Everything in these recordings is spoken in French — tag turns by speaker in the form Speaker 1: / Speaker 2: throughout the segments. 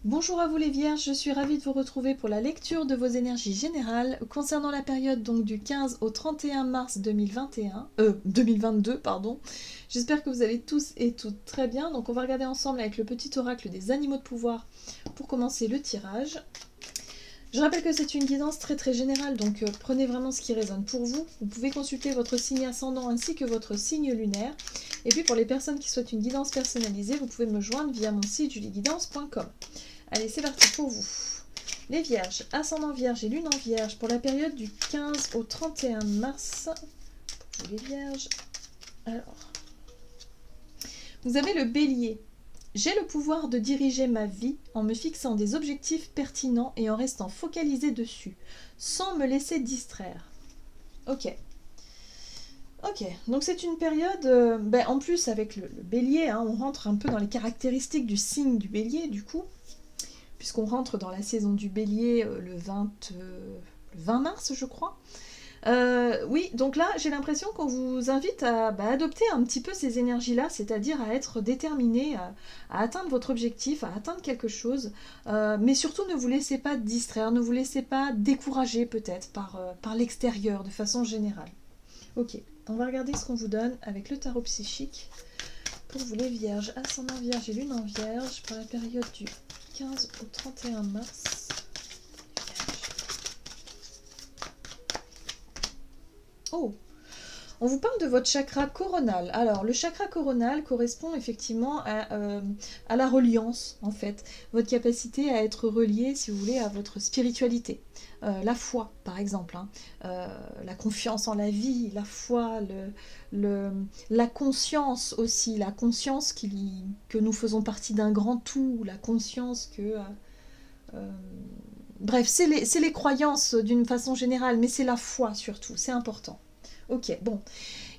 Speaker 1: Bonjour à vous les vierges, je suis ravie de vous retrouver pour la lecture de vos énergies générales concernant la période donc du 15 au 31 mars 2022 pardon. J'espère que vous allez tous et toutes très bien. Donc on va regarder ensemble avec le petit oracle des animaux de pouvoir pour commencer le tirage. Je rappelle que c'est une guidance très générale, donc prenez vraiment ce qui résonne pour vous. Vous pouvez consulter votre signe ascendant ainsi que votre signe lunaire. Et puis pour les personnes qui souhaitent une guidance personnalisée, vous pouvez me joindre via mon site julieguidance.com. Allez, c'est parti pour vous. Les vierges, ascendant vierge et lune en vierge pour la période du 15 au 31 mars. Pour vous les vierges. Alors, vous avez le bélier. J'ai le pouvoir de diriger ma vie en me fixant des objectifs pertinents et en restant focalisé dessus, sans me laisser distraire. Ok. Ok, donc c'est une période, en plus avec le bélier, on rentre un peu dans les caractéristiques du signe du bélier du coup, puisqu'on rentre dans la saison du bélier le 20 mars je crois. Oui, donc là j'ai l'impression qu'on vous invite à adopter un petit peu ces énergies-là, c'est-à-dire à être déterminé, à atteindre votre objectif, à atteindre quelque chose, mais surtout ne vous laissez pas distraire, ne vous laissez pas décourager peut-être par l'extérieur de façon générale. Ok, on va regarder ce qu'on vous donne avec le tarot psychique pour vous les vierges, ascendant vierge et lune en vierge pour la période du 15 au 31 mars. Oh, on vous parle de votre chakra coronal. Alors, le chakra coronal correspond effectivement à la reliance, en fait. Votre capacité à être relié, si vous voulez, à votre spiritualité. La foi, par exemple. La confiance en la vie, la foi, la conscience aussi. La conscience que nous faisons partie d'un grand tout. La conscience que... bref, c'est les croyances d'une façon générale, mais c'est la foi surtout. C'est important. Ok, bon.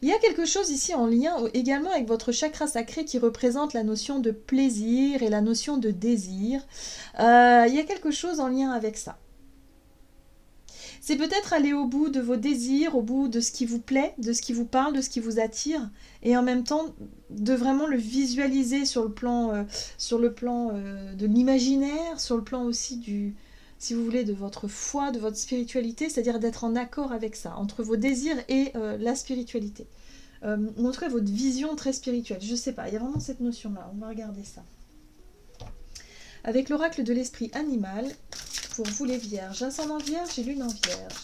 Speaker 1: Il y a quelque chose ici en lien également avec votre chakra sacré qui représente la notion de plaisir et la notion de désir. Il y a quelque chose en lien avec ça. C'est peut-être aller au bout de vos désirs, au bout de ce qui vous plaît, de ce qui vous parle, de ce qui vous attire, et en même temps de vraiment le visualiser sur le plan de l'imaginaire, sur le plan aussi si vous voulez, de votre foi, de votre spiritualité, c'est-à-dire d'être en accord avec ça, entre vos désirs et la spiritualité. En tout cas, votre vision très spirituelle. Je sais pas, il y a vraiment cette notion-là. On va regarder ça. Avec l'oracle de l'esprit animal, pour vous les vierges, ascendant vierge et lune en vierge.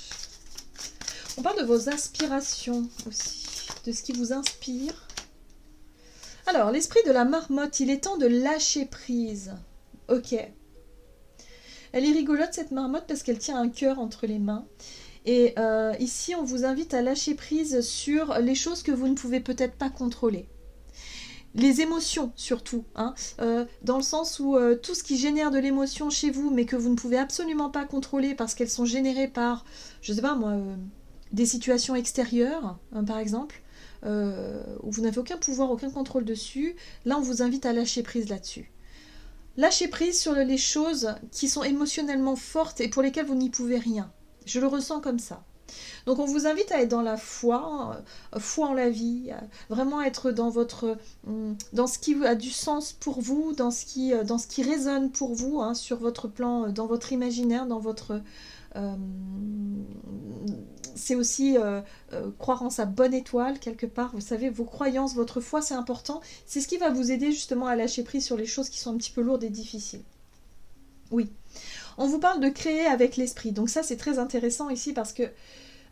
Speaker 1: On parle de vos aspirations aussi, de ce qui vous inspire. Alors, l'esprit de la marmotte, il est temps de lâcher prise. Ok. Elle est rigolote cette marmotte parce qu'elle tient un cœur entre les mains. Et ici, on vous invite à lâcher prise sur les choses que vous ne pouvez peut-être pas contrôler. Les émotions surtout, dans le sens où tout ce qui génère de l'émotion chez vous, mais que vous ne pouvez absolument pas contrôler parce qu'elles sont générées par, je sais pas moi, des situations extérieures, par exemple, où vous n'avez aucun pouvoir, aucun contrôle dessus, là on vous invite à lâcher prise là-dessus. Lâchez prise sur les choses qui sont émotionnellement fortes et pour lesquelles vous n'y pouvez rien. Je le ressens comme ça. Donc on vous invite à être dans la foi, foi en la vie, vraiment être dans ce qui a du sens pour vous, dans ce qui résonne pour vous, sur votre plan, dans votre imaginaire, dans votre... c'est aussi croire en sa bonne étoile quelque part. Vous savez, vos croyances, votre foi, c'est important. C'est ce qui va vous aider justement à lâcher prise sur les choses qui sont un petit peu lourdes et difficiles. Oui. On vous parle de créer avec l'esprit. Donc ça, c'est très intéressant ici parce que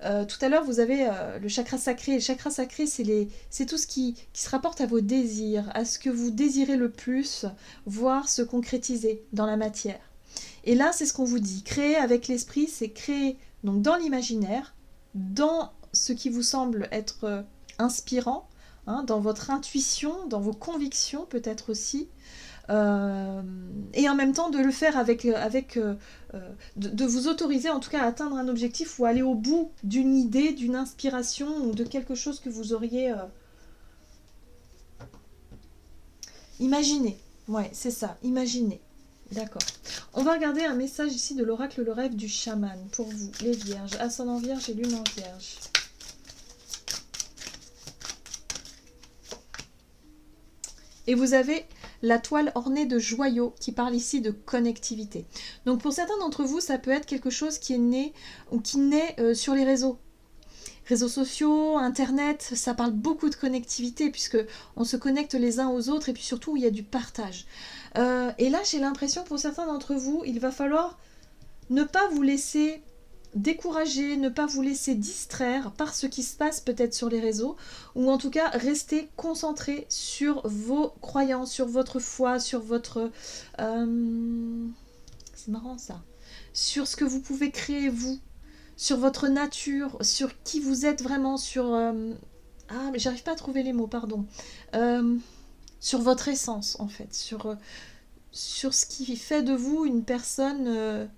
Speaker 1: tout à l'heure, vous avez le chakra sacré. Le chakra sacré, c'est tout ce qui se rapporte à vos désirs, à ce que vous désirez le plus, voir se concrétiser dans la matière. Et là, c'est ce qu'on vous dit. Créer avec l'esprit, c'est créer donc dans l'imaginaire, dans ce qui vous semble être inspirant, dans votre intuition, dans vos convictions peut-être aussi, et en même temps de le faire de vous autoriser en tout cas à atteindre un objectif ou aller au bout d'une idée, d'une inspiration ou de quelque chose que vous auriez imaginé. Ouais, c'est ça, imaginé. D'accord. On va regarder un message ici de l'oracle Le Rêve du Chaman pour vous, les vierges, ascendant vierge et lune en vierge. Et vous avez la toile ornée de joyaux qui parle ici de connectivité. Donc pour certains d'entre vous, ça peut être quelque chose qui est né ou qui naît sur les réseaux. Réseaux sociaux, internet, ça parle beaucoup de connectivité puisque on se connecte les uns aux autres et puis surtout il y a du partage. Et là j'ai l'impression pour certains d'entre vous, il va falloir ne pas vous laisser décourager, ne pas vous laisser distraire par ce qui se passe peut-être sur les réseaux, ou en tout cas rester concentré sur vos croyances, sur votre foi, sur votre... c'est marrant ça. Sur ce que vous pouvez créer vous, sur votre nature, sur qui vous êtes vraiment, sur... ah, mais j'arrive pas à trouver les mots, pardon. Sur votre essence, en fait, sur ce qui fait de vous une personne...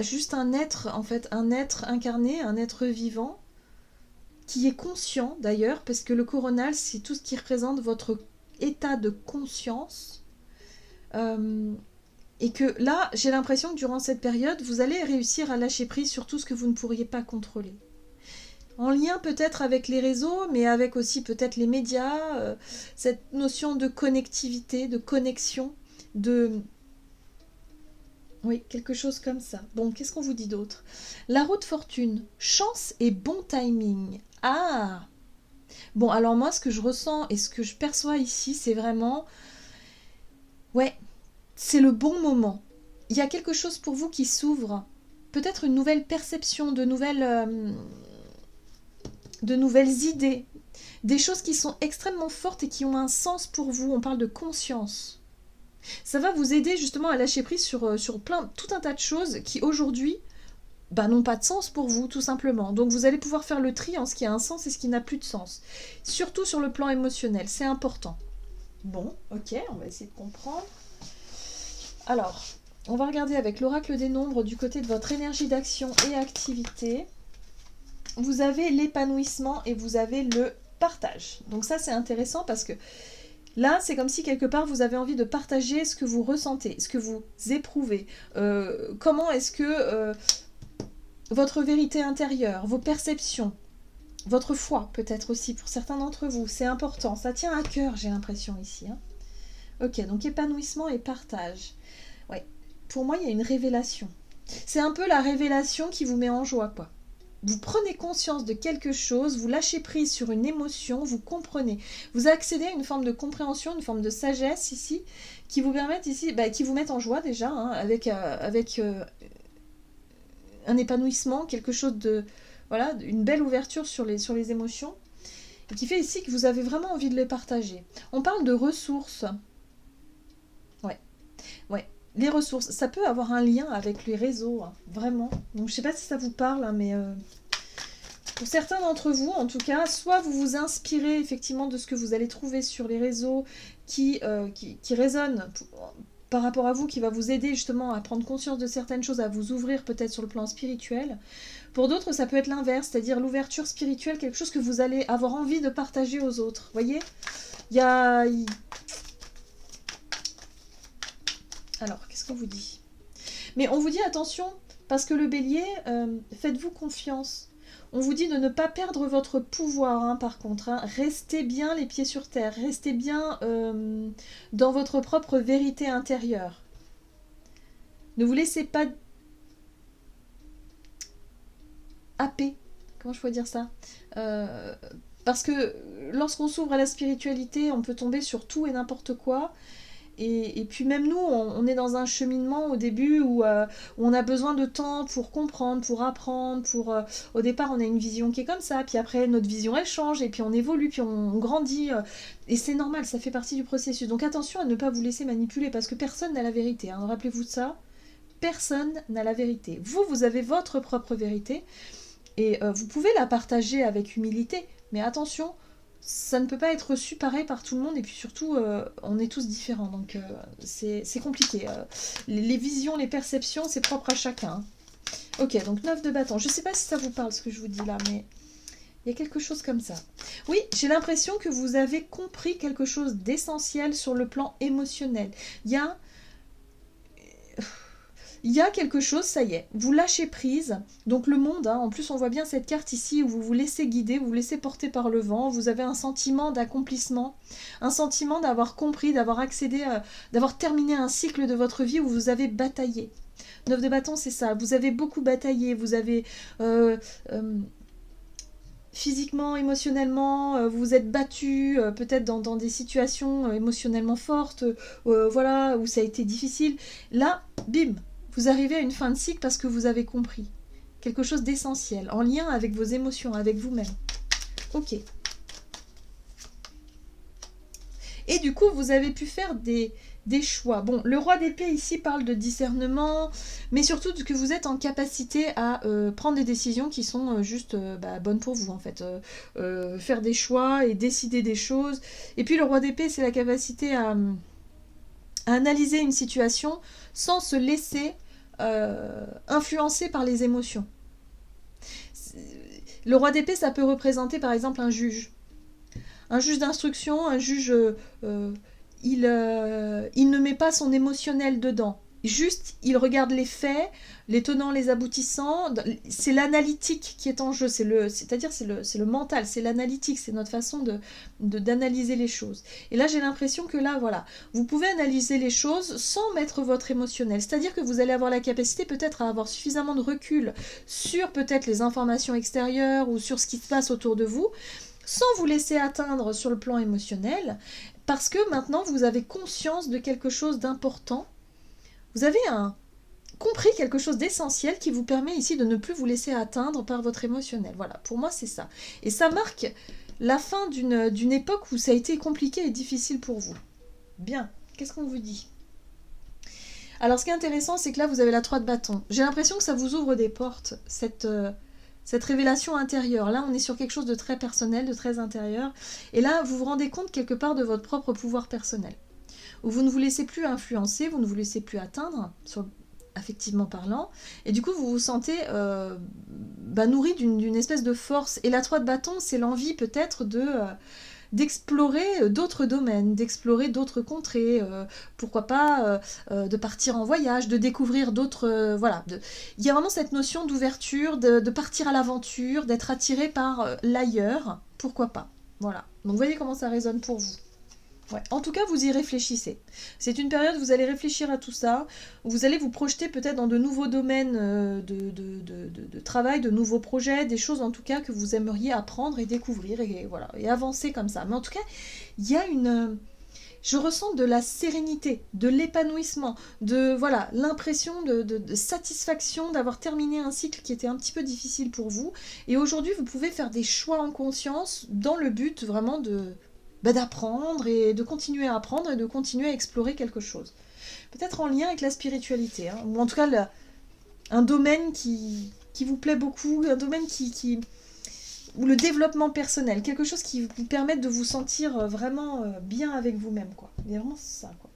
Speaker 1: juste un être, en fait, un être incarné, un être vivant, qui est conscient d'ailleurs, parce que le coronal, c'est tout ce qui représente votre état de conscience. Et que là, j'ai l'impression que durant cette période, vous allez réussir à lâcher prise sur tout ce que vous ne pourriez pas contrôler. En lien peut-être avec les réseaux, mais avec aussi peut-être les médias, cette notion de connectivité, de connexion, de... Oui, quelque chose comme ça. Bon, qu'est-ce qu'on vous dit d'autre? La roue de fortune, chance et bon timing. Ah! Bon, alors moi, ce que je ressens et ce que je perçois ici, c'est vraiment... Ouais, c'est le bon moment. Il y a quelque chose pour vous qui s'ouvre. Peut-être une nouvelle perception, de nouvelles idées. Des choses qui sont extrêmement fortes et qui ont un sens pour vous. On parle de conscience. Ça va vous aider justement à lâcher prise sur tout un tas de choses qui aujourd'hui n'ont pas de sens pour vous tout simplement. Donc vous allez pouvoir faire le tri en ce qui a un sens et ce qui n'a plus de sens. Surtout sur le plan émotionnel, c'est important. Bon, ok, on va essayer de comprendre. Alors, on va regarder avec l'oracle des nombres du côté de votre énergie d'action et activité. Vous avez l'épanouissement et vous avez le partage. Donc ça c'est intéressant parce que là, c'est comme si quelque part vous avez envie de partager ce que vous ressentez, ce que vous éprouvez. Comment est-ce que votre vérité intérieure, vos perceptions, votre foi peut-être aussi pour certains d'entre vous, c'est important. Ça tient à cœur, j'ai l'impression ici. Hein. Ok, donc épanouissement et partage. Ouais, pour moi, il y a une révélation. C'est un peu la révélation qui vous met en joie, quoi. Vous prenez conscience de quelque chose, vous lâchez prise sur une émotion, vous comprenez. Vous accédez à une forme de compréhension, une forme de sagesse ici, qui vous permettent ici, qui vous mettent en joie déjà, hein, avec un épanouissement, quelque chose de... Voilà, une belle ouverture sur les émotions, et qui fait ici que vous avez vraiment envie de les partager. On parle de ressources. Ouais. Les ressources, ça peut avoir un lien avec les réseaux, hein, vraiment. Donc je sais pas si ça vous parle, hein, mais pour certains d'entre vous, en tout cas, soit vous vous inspirez effectivement de ce que vous allez trouver sur les réseaux qui résonnent par rapport à vous, qui va vous aider justement à prendre conscience de certaines choses, à vous ouvrir peut-être sur le plan spirituel. Pour d'autres, ça peut être l'inverse, c'est-à-dire l'ouverture spirituelle, quelque chose que vous allez avoir envie de partager aux autres. Vous voyez ? Alors, qu'est-ce qu'on vous dit? Mais on vous dit attention, parce que le bélier, faites-vous confiance. On vous dit de ne pas perdre votre pouvoir, hein, par contre. Hein. Restez bien les pieds sur terre, restez bien dans votre propre vérité intérieure. Ne vous laissez pas happer. Comment je pourrais dire ça? Parce que lorsqu'on s'ouvre à la spiritualité, on peut tomber sur tout et n'importe quoi. Et puis même nous, on est dans un cheminement au début où on a besoin de temps pour comprendre, pour apprendre, au départ on a une vision qui est comme ça, puis après notre vision elle change, et puis on évolue, puis on grandit, et c'est normal, ça fait partie du processus. Donc attention à ne pas vous laisser manipuler, parce que personne n'a la vérité, hein. Rappelez-vous de ça, personne n'a la vérité. Vous avez votre propre vérité, et vous pouvez la partager avec humilité, mais attention, ça ne peut pas être reçu pareil par tout le monde, et puis surtout on est tous différents, donc c'est compliqué. Les visions, les perceptions, c'est propre à chacun. Ok, donc 9 de bâton. Je ne sais pas si ça vous parle ce que je vous dis là, mais il y a quelque chose comme ça. Oui, j'ai l'impression que vous avez compris quelque chose d'essentiel sur le plan émotionnel. Il y a il y a quelque chose, ça y est, vous lâchez prise. Donc le monde, hein, en plus on voit bien cette carte ici où vous vous laissez guider, vous vous laissez porter par le vent, vous avez un sentiment d'accomplissement, un sentiment d'avoir compris, d'avoir accédé, d'avoir terminé un cycle de votre vie où vous avez bataillé. 9 de bâton, c'est ça, vous avez beaucoup bataillé, vous avez... physiquement, émotionnellement, vous vous êtes battu, peut-être dans des situations émotionnellement fortes, voilà, où ça a été difficile. Là, bim, vous arrivez à une fin de cycle parce que vous avez compris quelque chose d'essentiel, en lien avec vos émotions, avec vous-même. Ok. Et du coup, vous avez pu faire des choix. Bon, le roi d'épée ici parle de discernement, mais surtout que vous êtes en capacité à prendre des décisions qui sont juste bonnes pour vous, en fait. Faire des choix et décider des choses. Et puis le roi d'épée, c'est la capacité à analyser une situation sans se laisser influencer par les émotions. Le roi d'épée, ça peut représenter par exemple un juge. Un juge d'instruction, un juge, il ne met pas son émotionnel dedans. Juste, il regarde les faits, les tenants, les aboutissants. C'est l'analytique qui est en jeu. C'est le mental, c'est l'analytique, c'est notre façon d'analyser les choses. Et là, j'ai l'impression que là, voilà, vous pouvez analyser les choses sans mettre votre émotionnel. C'est-à-dire que vous allez avoir la capacité peut-être à avoir suffisamment de recul sur peut-être les informations extérieures ou sur ce qui se passe autour de vous, sans vous laisser atteindre sur le plan émotionnel, parce que maintenant vous avez conscience de quelque chose d'important. Vous avez compris quelque chose d'essentiel qui vous permet ici de ne plus vous laisser atteindre par votre émotionnel. Voilà, pour moi c'est ça. Et ça marque la fin d'une époque où ça a été compliqué et difficile pour vous. Bien, qu'est-ce qu'on vous dit ? Alors ce qui est intéressant, c'est que là vous avez la 3 de bâton. J'ai l'impression que ça vous ouvre des portes, cette révélation intérieure. Là, on est sur quelque chose de très personnel, de très intérieur. Et là, vous vous rendez compte quelque part de votre propre pouvoir personnel. Où vous ne vous laissez plus influencer, vous ne vous laissez plus atteindre, affectivement parlant. Et du coup, vous vous sentez nourri d'une espèce de force. Et la 3 de bâton, c'est l'envie peut-être d'explorer d'autres domaines, d'explorer d'autres contrées, pourquoi pas de partir en voyage, de découvrir d'autres... voilà. Il y a vraiment cette notion d'ouverture, de partir à l'aventure, d'être attiré par l'ailleurs, pourquoi pas. Voilà. Donc vous voyez comment ça résonne pour vous. Ouais. En tout cas, vous y réfléchissez. C'est une période où vous allez réfléchir à tout ça, où vous allez vous projeter peut-être dans de nouveaux domaines de travail, de nouveaux projets, des choses en tout cas que vous aimeriez apprendre et découvrir et, voilà, et avancer comme ça. Mais en tout cas, il y a je ressens de la sérénité, de l'épanouissement, de voilà, l'impression de satisfaction d'avoir terminé un cycle qui était un petit peu difficile pour vous. Et aujourd'hui, vous pouvez faire des choix en conscience dans le but vraiment d'apprendre et de continuer à apprendre et de continuer à explorer quelque chose. Peut-être en lien avec la spiritualité, hein, ou en tout cas un domaine qui vous plaît beaucoup, un domaine ou le développement personnel, quelque chose qui vous permette de vous sentir vraiment bien avec vous-même, quoi. Il y a vraiment ça, quoi.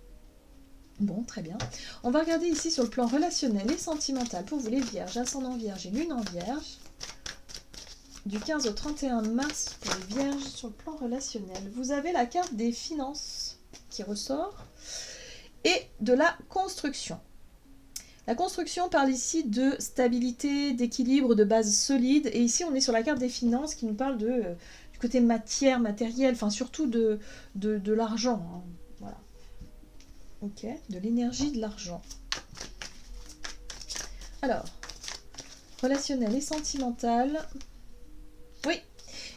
Speaker 1: Bon, très bien. On va regarder ici sur le plan relationnel et sentimental pour vous les vierges, ascendant vierge et lune en vierge. Du 15 au 31 mars pour les vierges sur le plan relationnel. Vous avez la carte des finances qui ressort et de la construction. La construction parle ici de stabilité, d'équilibre, de base solide. Et ici, on est sur la carte des finances qui nous parle du côté matière, matériel, enfin surtout de l'argent. Hein. Voilà. Ok, de l'énergie, de l'argent. Alors, relationnel et sentimental. Oui,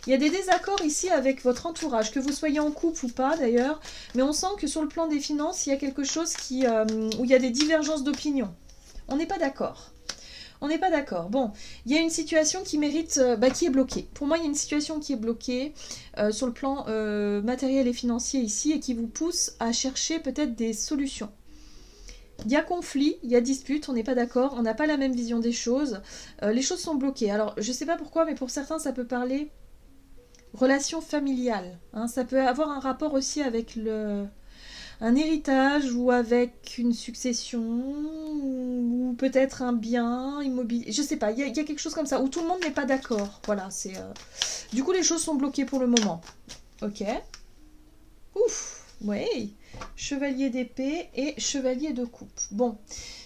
Speaker 1: il y a des désaccords ici avec votre entourage, que vous soyez en couple ou pas d'ailleurs, mais on sent que sur le plan des finances, il y a quelque chose où il y a des divergences d'opinion. On n'est pas d'accord. On n'est pas d'accord. Bon, il y a une situation qui mérite, qui est bloquée. Pour moi, il y a une situation qui est bloquée sur le plan matériel et financier ici et qui vous pousse à chercher peut-être des solutions. Il y a conflit, il y a dispute, on n'est pas d'accord, on n'a pas la même vision des choses, les choses sont bloquées. Alors, je ne sais pas pourquoi, mais pour certains, ça peut parler relation familiale. Hein, ça peut avoir un rapport aussi avec un héritage ou avec une succession ou peut-être un bien immobilier. Je ne sais pas, il y a quelque chose comme ça où tout le monde n'est pas d'accord. Voilà, c'est... Du coup, les choses sont bloquées pour le moment. Ok. Ouf, ouais. chevalier d'épée et chevalier de coupe. Bon,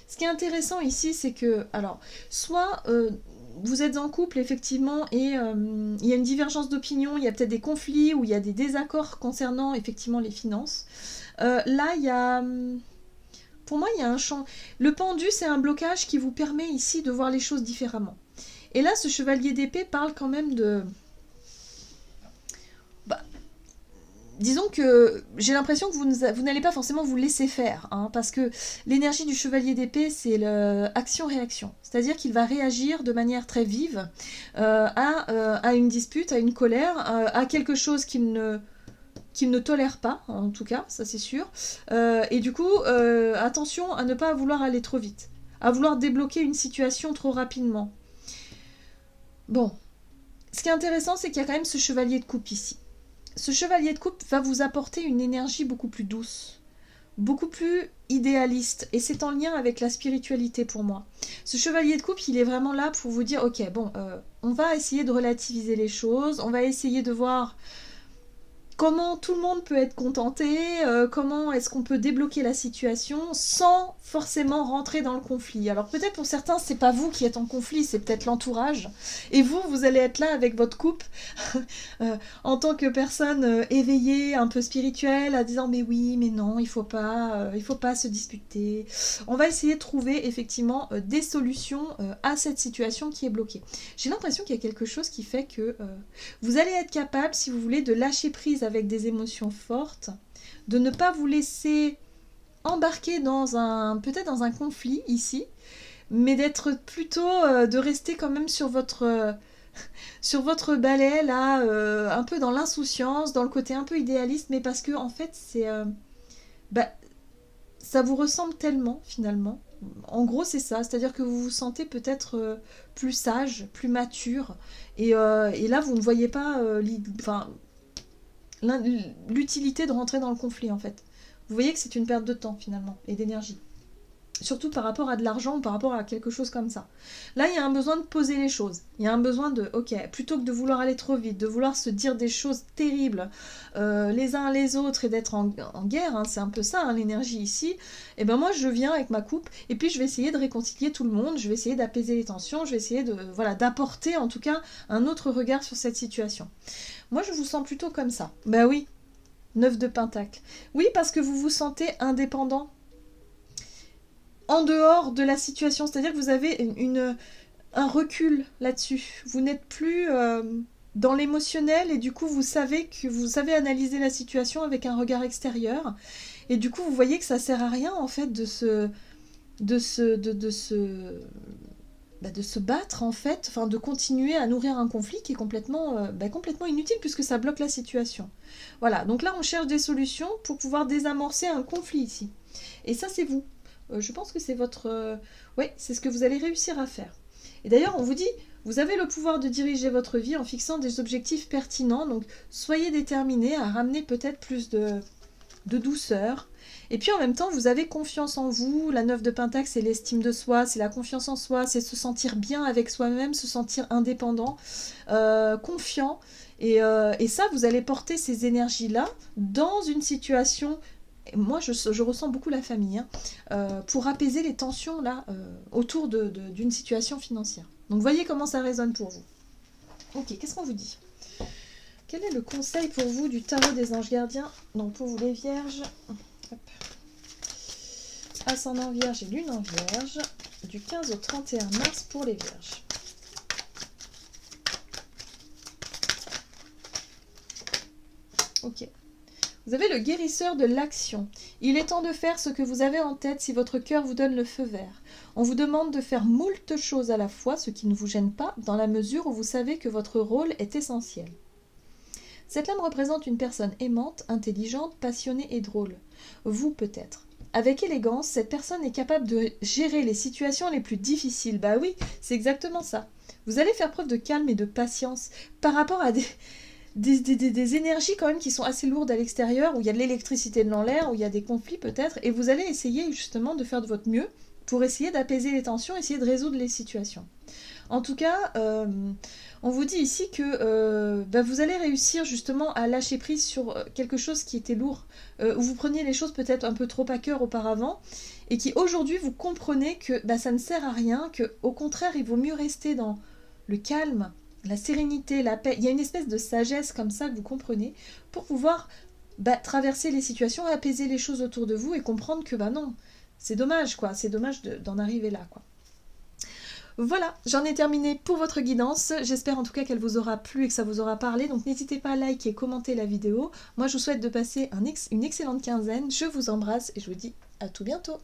Speaker 1: ce qui est intéressant ici, c'est que, alors, soit vous êtes en couple, effectivement, et il y a une divergence d'opinion, il y a peut-être des conflits ou il y a des désaccords concernant, effectivement, les finances. Là, il y a... Pour moi, il y a un champ. Le pendu, c'est un blocage qui vous permet ici de voir les choses différemment. Et là, ce chevalier d'épée parle quand même de... Disons que j'ai l'impression que vous n'allez pas forcément vous laisser faire, hein, parce que l'énergie du chevalier d'épée, c'est l'action-réaction. C'est-à-dire qu'il va réagir de manière très vive à une dispute, à une colère, à quelque chose qu'il ne tolère pas, en tout cas, ça c'est sûr. Et du coup, attention à ne pas vouloir aller trop vite, à vouloir débloquer une situation trop rapidement. Bon, ce qui est intéressant, c'est qu'il y a quand même ce chevalier de coupe ici. Ce chevalier de coupe va vous apporter une énergie beaucoup plus douce, beaucoup plus idéaliste, et c'est en lien avec la spiritualité pour moi. Ce chevalier de coupe, il est vraiment là pour vous dire, ok, bon, on va essayer de relativiser les choses, on va essayer de voir comment tout le monde peut être contenté, comment est-ce qu'on peut débloquer la situation sans forcément rentrer dans le conflit. Alors peut-être pour certains, c'est pas vous qui êtes en conflit, c'est peut-être l'entourage. Et vous allez être là avec votre coupe, en tant que personne éveillée, un peu spirituelle, à disant mais oui, mais non, il faut pas se disputer. On va essayer de trouver effectivement des solutions à cette situation qui est bloquée. J'ai l'impression qu'il y a quelque chose qui fait que vous allez être capable, si vous voulez, de lâcher prise avec des émotions fortes, de ne pas vous laisser embarquer peut-être dans un conflit ici, mais d'être plutôt, de rester quand même sur votre balai là, un peu dans l'insouciance, dans le côté un peu idéaliste, mais parce que en fait ça vous ressemble tellement finalement. En gros, c'est ça, c'est-à-dire que vous vous sentez peut-être plus sage, plus mature, et là vous ne voyez pas l'utilité de rentrer dans le conflit en fait. Vous voyez que c'est une perte de temps finalement et d'énergie. Surtout par rapport à de l'argent ou par rapport à quelque chose comme ça. Là, il y a un besoin de poser les choses. Il y a un besoin de, ok, plutôt que de vouloir aller trop vite, de vouloir se dire des choses terribles les uns les autres et d'être en guerre, hein, c'est un peu ça hein, l'énergie ici, et ben moi je viens avec ma coupe et puis je vais essayer de réconcilier tout le monde, je vais essayer d'apaiser les tensions, je vais essayer d'apporter en tout cas un autre regard sur cette situation. Moi je vous sens plutôt comme ça. Ben oui, 9 de Pentacle. Oui, parce que vous vous sentez indépendant en dehors de la situation, c'est-à-dire que vous avez un recul là-dessus. Vous n'êtes plus dans l'émotionnel et du coup vous savez analyser la situation avec un regard extérieur et du coup vous voyez que ça sert à rien en fait de se battre en fait, enfin de continuer à nourrir un conflit qui est complètement inutile puisque ça bloque la situation. Voilà, donc là on cherche des solutions pour pouvoir désamorcer un conflit ici. Et ça c'est vous. Je pense que c'est c'est ce que vous allez réussir à faire. Et d'ailleurs, on vous dit, vous avez le pouvoir de diriger votre vie en fixant des objectifs pertinents, donc soyez déterminés à ramener peut-être plus de douceur. Et puis en même temps, vous avez confiance en vous. La 9 de Pentacle, c'est l'estime de soi, c'est la confiance en soi, c'est se sentir bien avec soi-même, se sentir indépendant, confiant. Et ça, vous allez porter ces énergies-là dans une situation... Moi, je ressens beaucoup la famille, hein, pour apaiser les tensions là autour d'une situation financière. Donc, voyez comment ça résonne pour vous. Ok, qu'est-ce qu'on vous dit? Quel est le conseil pour vous du tarot des anges gardiens? Donc, pour vous les vierges, hop. Ascendant vierge et lune en vierge, du 15 au 31 mars pour les vierges. Ok. Vous avez le guérisseur de l'action. Il est temps de faire ce que vous avez en tête si votre cœur vous donne le feu vert. On vous demande de faire moult choses à la fois, ce qui ne vous gêne pas, dans la mesure où vous savez que votre rôle est essentiel. Cette lame représente une personne aimante, intelligente, passionnée et drôle. Vous peut-être. Avec élégance, cette personne est capable de gérer les situations les plus difficiles. Bah oui, c'est exactement ça. Vous allez faire preuve de calme et de patience par rapport à des énergies quand même qui sont assez lourdes à l'extérieur, où il y a de l'électricité dans l'air, où il y a des conflits peut-être, et vous allez essayer justement de faire de votre mieux pour essayer d'apaiser les tensions, essayer de résoudre les situations. En tout cas, on vous dit ici que vous allez réussir justement à lâcher prise sur quelque chose qui était lourd, où vous preniez les choses peut-être un peu trop à cœur auparavant, et qui aujourd'hui vous comprenez que ça ne sert à rien, que au contraire il vaut mieux rester dans le calme, la sérénité, la paix. Il y a une espèce de sagesse comme ça que vous comprenez pour pouvoir traverser les situations, apaiser les choses autour de vous et comprendre que non, c'est dommage quoi, c'est dommage d'en arriver là quoi. Voilà, j'en ai terminé pour votre guidance. J'espère en tout cas qu'elle vous aura plu et que ça vous aura parlé. Donc n'hésitez pas à liker et commenter la vidéo. Moi je vous souhaite de passer une excellente quinzaine. Je vous embrasse et je vous dis à tout bientôt.